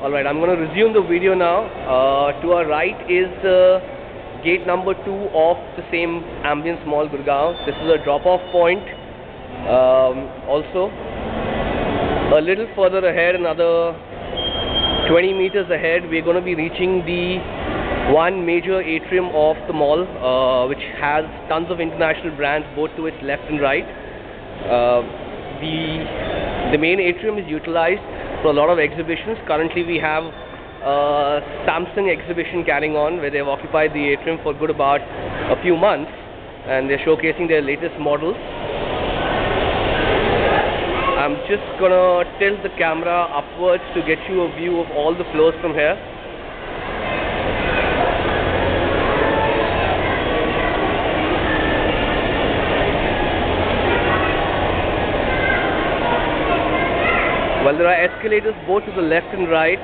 Alright, I'm going to resume the video now. To our right is gate number 2 of the same Ambience Mall, Gurgaon. This is a drop-off point. Also, a little further ahead, another 20 meters ahead, we're going to be reaching the one major atrium of the mall, which has tons of international brands both to its left and right. The main atrium is utilized for a lot of exhibitions. Currently we have a Samsung exhibition carrying on where they've occupied the atrium for good about a few months and they're showcasing their latest models. I'm just gonna tilt the camera upwards to get you a view of all the floors from here. Well, there are escalators both to the left and right.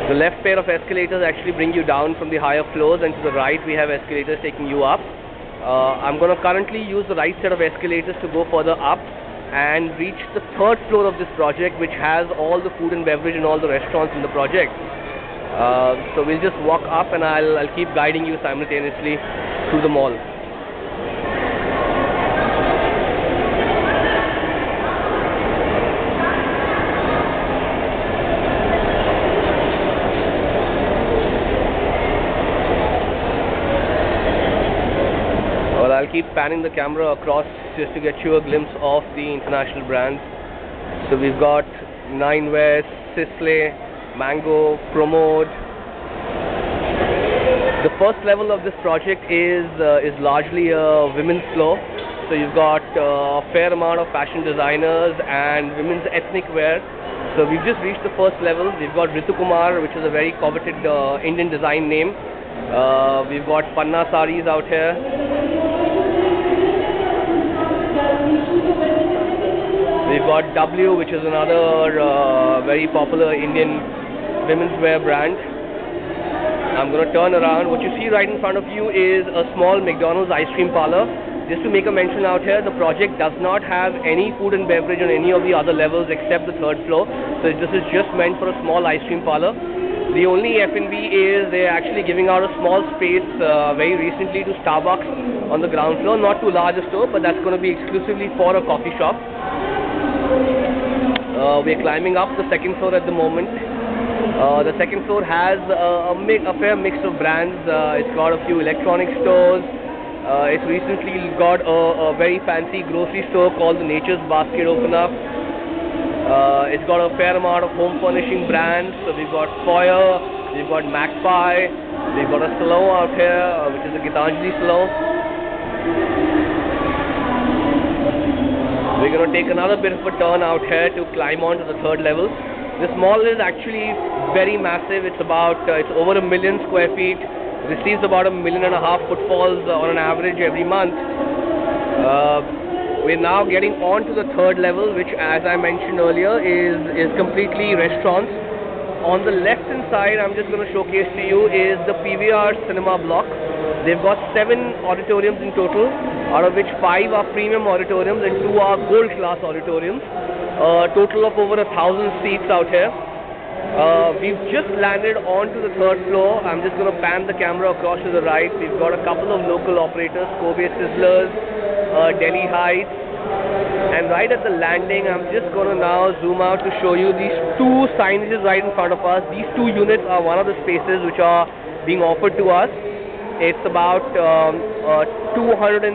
The left pair of escalators actually bring you down from the higher floors, and to the right we have escalators taking you up. I'm going to currently use the right set of escalators to go further up and reach the third floor of this project, which has all the food and beverage and all the restaurants in the project. So we'll just walk up and I'll keep guiding you simultaneously through the mall. I'll keep panning the camera across just to get you a glimpse of the international brands. So we've got Nine West, Sisley, Mango, Pramod. The first level of this project is largely a women's floor. So you've got a fair amount of fashion designers and women's ethnic wear. So we've just reached the first level. We've got Ritu Kumar, which is a very coveted Indian design name. We've got Panna saris out here. We've got W, which is another very popular Indian women's wear brand. I'm going to turn around. What you see right in front of you is a small McDonald's ice cream parlor. Just to make a mention out here, the project does not have any food and beverage on any of the other levels except the third floor. So this is just meant for a small ice cream parlor. The only F&B is they're actually giving out a small space very recently to Starbucks on the ground floor. Not too large a store, but that's going to be exclusively for a coffee shop. We're climbing up the second floor at the moment. The second floor has a fair mix of brands. It's got a few electronic stores. It's recently got a very fancy grocery store called the Nature's Basket open up. It's got a fair amount of home furnishing brands. So we've got Foyer, we've got Magpie, we've got a salon out here, which is a Gitanjali salon. We're going to take another bit of a turn out here to climb on to the third level. This mall is actually very massive. It's over 1 million square feet. Receives about 1.5 million footfalls on an average every month. We're now getting on to the third level, which, as I mentioned earlier, is completely restaurants. On the left hand side, I'm just going to showcase to you is the PVR cinema block. They've got 7 auditoriums in total, out of which 5 are premium auditoriums and 2 are gold class auditoriums. A total of over 1,000 seats out here. We've just landed onto the third floor. I'm just going to pan the camera across to the right. We've got a couple of local operators, Kobe Sizzlers, Delhi Heights, and right at the landing, I'm just going to now zoom out to show you these 2 signages right in front of us. These 2 units are one of the spaces which are being offered to us. It's about 250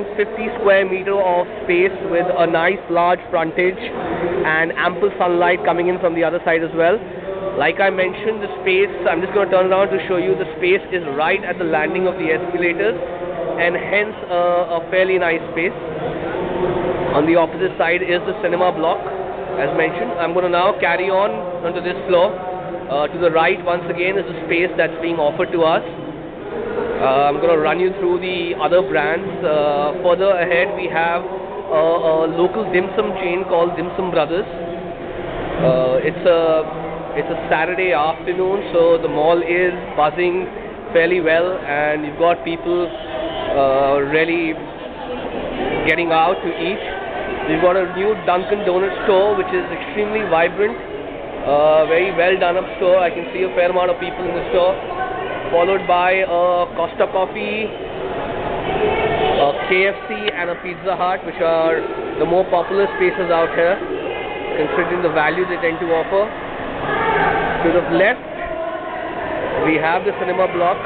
square meter of space with a nice large frontage and ample sunlight coming in from the other side as well. Like I mentioned, the space, I'm just going to turn around to show you, the space is right at the landing of the escalators and hence a fairly nice space. On the opposite side is the cinema block, as mentioned. I'm going to now carry on onto this floor. To the right, once again, is the space that's being offered to us. I'm going to run you through the other brands. Further ahead, we have a local dim sum chain called Dim Sum Brothers. It's a Saturday afternoon, so the mall is buzzing fairly well, and you've got people really getting out to eat. We've got a new Dunkin' Donuts store which is extremely vibrant. Very well done up store. I can see a fair amount of people in the store. Followed by a Costa Coffee, a KFC and a Pizza Hut, which are the more popular spaces out here, considering the value they tend to offer. To the left, we have the cinema block.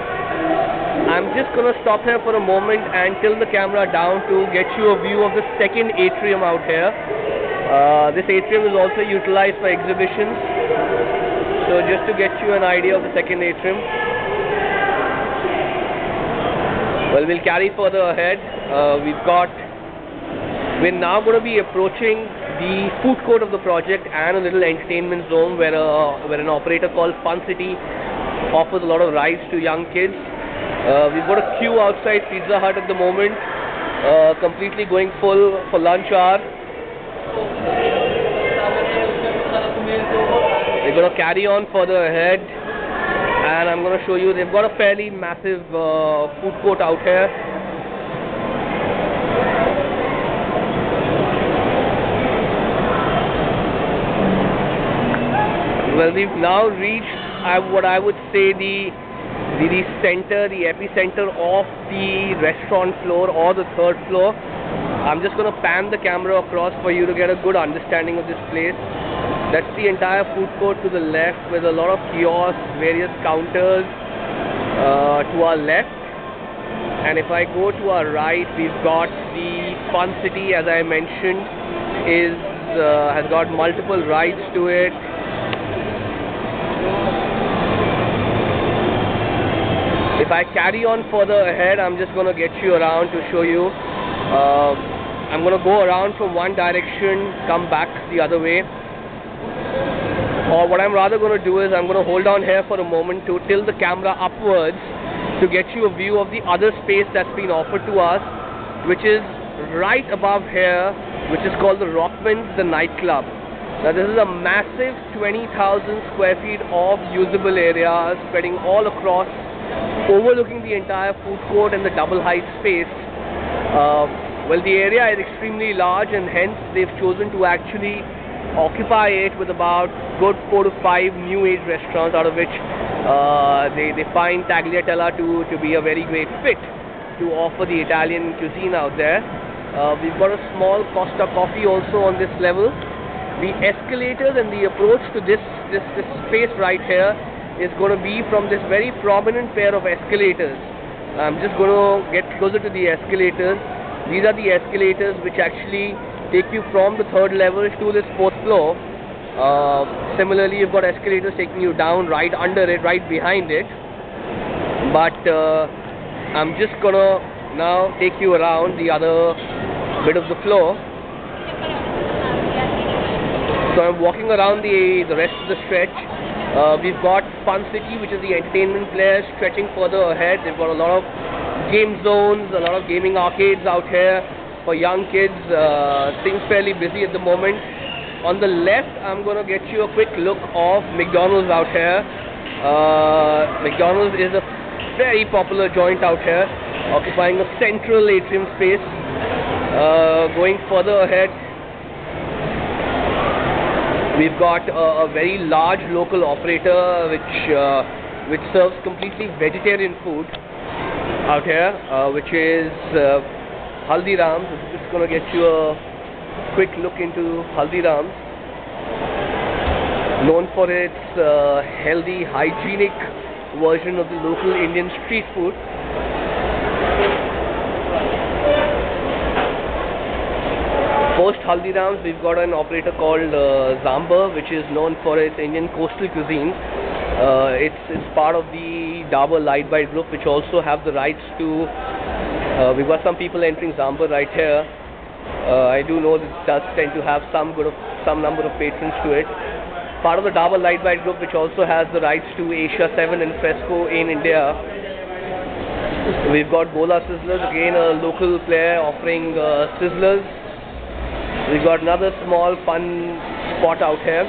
I'm just going to stop here for a moment and tilt the camera down to get you a view of the second atrium out here. This atrium is also utilized for exhibitions. So just to get you an idea of the second atrium. Well, we'll carry further ahead. We're now going to be approaching the food court of the project and a little entertainment zone where an operator called Fun City offers a lot of rides to young kids. We've got a queue outside Pizza Hut at the moment, completely going full for lunch hour. We're going to carry on further ahead, and I'm going to show you they've got a fairly massive food court out here. Well, we've now reached what I would say the center, the epicenter of the restaurant floor or the third floor. I'm just going to pan the camera across for you to get a good understanding of this place. That's the entire food court to the left with a lot of kiosks, various counters to our left. And if I go to our right, we've got the Fun City, as I mentioned, has got multiple rides to it. If I carry on further ahead, I'm just going to get you around to show you. I'm going to go around from one direction, come back the other way. Or what I'm rather going to do is I'm going to hold on here for a moment to tilt the camera upwards to get you a view of the other space that's been offered to us, which is right above here, which is called the Rockman's, the nightclub. Now this is a massive 20,000 square feet of usable area spreading all across, overlooking the entire food court and the double height space. Well, the area is extremely large, and hence they've chosen to actually occupy it with about good 4 to 5 new age restaurants, out of which they find Tagliatella to be a very great fit to offer the Italian cuisine out there. We've got a small Costa Coffee also on this level. The escalators and the approach to this space right here is going to be from this very prominent pair of escalators. I'm just going to get closer to the escalators. These are the escalators which actually take you from the third level to this fourth floor. Similarly, you've got escalators taking you down right under it, right behind it. But I'm just going to now take you around the other bit of the floor. So I'm walking around the rest of the stretch. We've got Fun City, which is the entertainment players, stretching further ahead. They've got a lot of game zones, a lot of gaming arcades out here for young kids. Seems fairly busy at the moment. On the left, I'm going to get you a quick look of McDonald's out here. McDonald's is a very popular joint out here, occupying a central atrium space. Going further ahead, we've got a very large local operator which serves completely vegetarian food out here, which is Haldiram's. I'm just going to get you a quick look into Haldiram's. Known for its healthy, hygienic version of the local Indian street food. Post Haldiram's, we've got an operator called Zambar, which is known for its Indian coastal cuisine. It's part of the Dabur Light Bite group, which also have the rights to. We've got some people entering Zambar right here. I do know that it does tend to have some number of patrons to it. Part of the Dabur Light Bite group, which also has the rights to Asia 7 and Fresco in India. We've got Gola Sizzlers, again a local player offering sizzlers. We've got another small fun spot out here.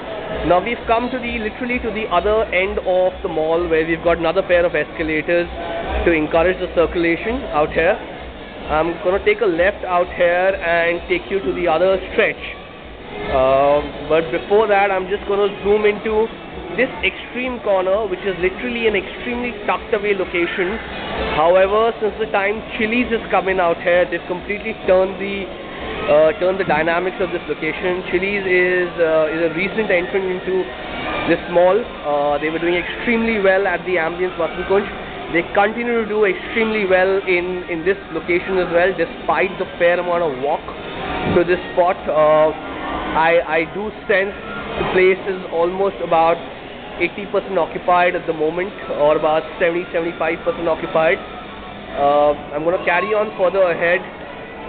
Now we've come to literally to the other end of the mall, where we've got another pair of escalators to encourage the circulation out here. I'm going to take a left out here and take you to the other stretch. But before that, I'm just going to zoom into this extreme corner, which is literally an extremely tucked away location. However, since the time Chili's is coming out here, they've completely turned the dynamics of this location. Chili's is a recent entrant into this mall. They were doing extremely well at the Ambience Vasant Kunj. They continue to do extremely well in this location as well, despite the fair amount of walk to this spot. I do sense the place is almost about 80% occupied at the moment, or about 70-75% occupied. I'm going to carry on further ahead,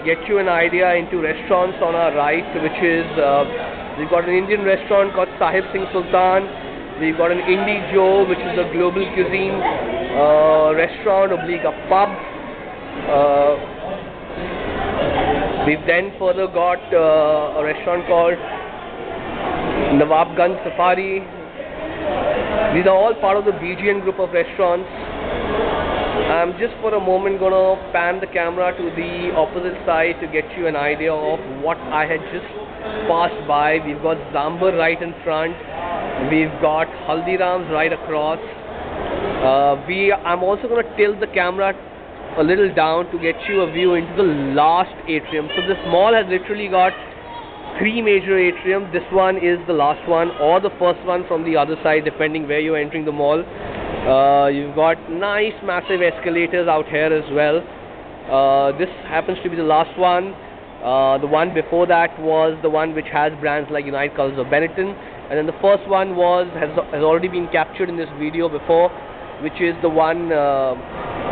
get you an idea into restaurants on our right, which is we've got an Indian restaurant called Sahib Singh Sultan. We've got an Indie Joe, which is a global cuisine restaurant oblique a pub. We've then further got a restaurant called Nawabganj Safari. These are all part of the BGN group of restaurants. I'm just for a moment going to pan the camera to the opposite side to get you an idea of what I had just passed by. We've got Zambar right in front. We've got Haldiram's right across. I'm also going to tilt the camera a little down to get you a view into the last atrium. So this mall has literally got 3 major atriums. This one is the last one, or the first one from the other side, depending where you're entering the mall. You've got nice massive escalators out here as well. This happens to be the last one. The one before that was the one which has brands like United Colors of Benetton, and then the first one has already been captured in this video before, which is the one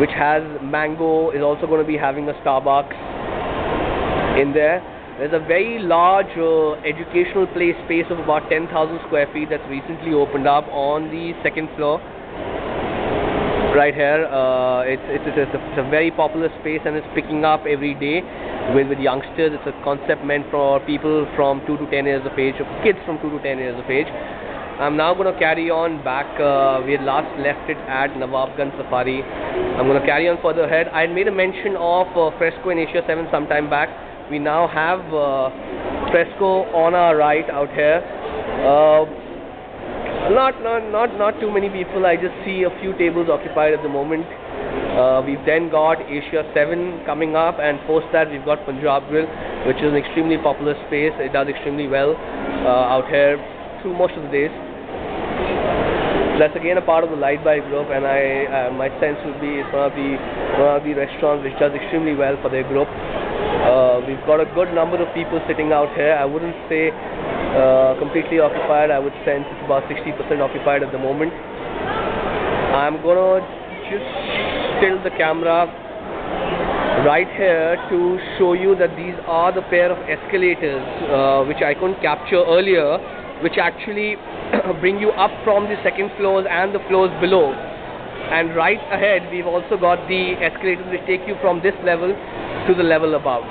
which has Mango, is also going to be having a Starbucks in there. There's a very large educational play space of about 10,000 square feet that's recently opened up on the 2nd floor. Right here, it's a very popular space, and it's picking up every day with youngsters. It's a concept meant for people from 2 to 10 years of age, or kids from 2 to 10 years of age. I'm now going to carry on back. We had last left it at Nawabganj Safari. I'm going to carry on further ahead. I had made a mention of Fresco in Asia 7 sometime back. We now have Fresco on our right out here. Not too many people. I just see a few tables occupied at the moment. We've then got Asia 7 coming up, and post that we've got Punjab Grill, which is an extremely popular space. It does extremely well out here through most of the days. That's again a part of the Lightby group, and my sense would be it's one of the restaurants which does extremely well for their group. We've got a good number of people sitting out here. I wouldn't say completely occupied. I would sense it's about 60% occupied at the moment. I'm gonna just tilt the camera right here to show you that these are the pair of escalators which I couldn't capture earlier, which actually bring you up from the 2nd floors and the floors below. And right ahead we've also got the escalators which take you from this level to the level above.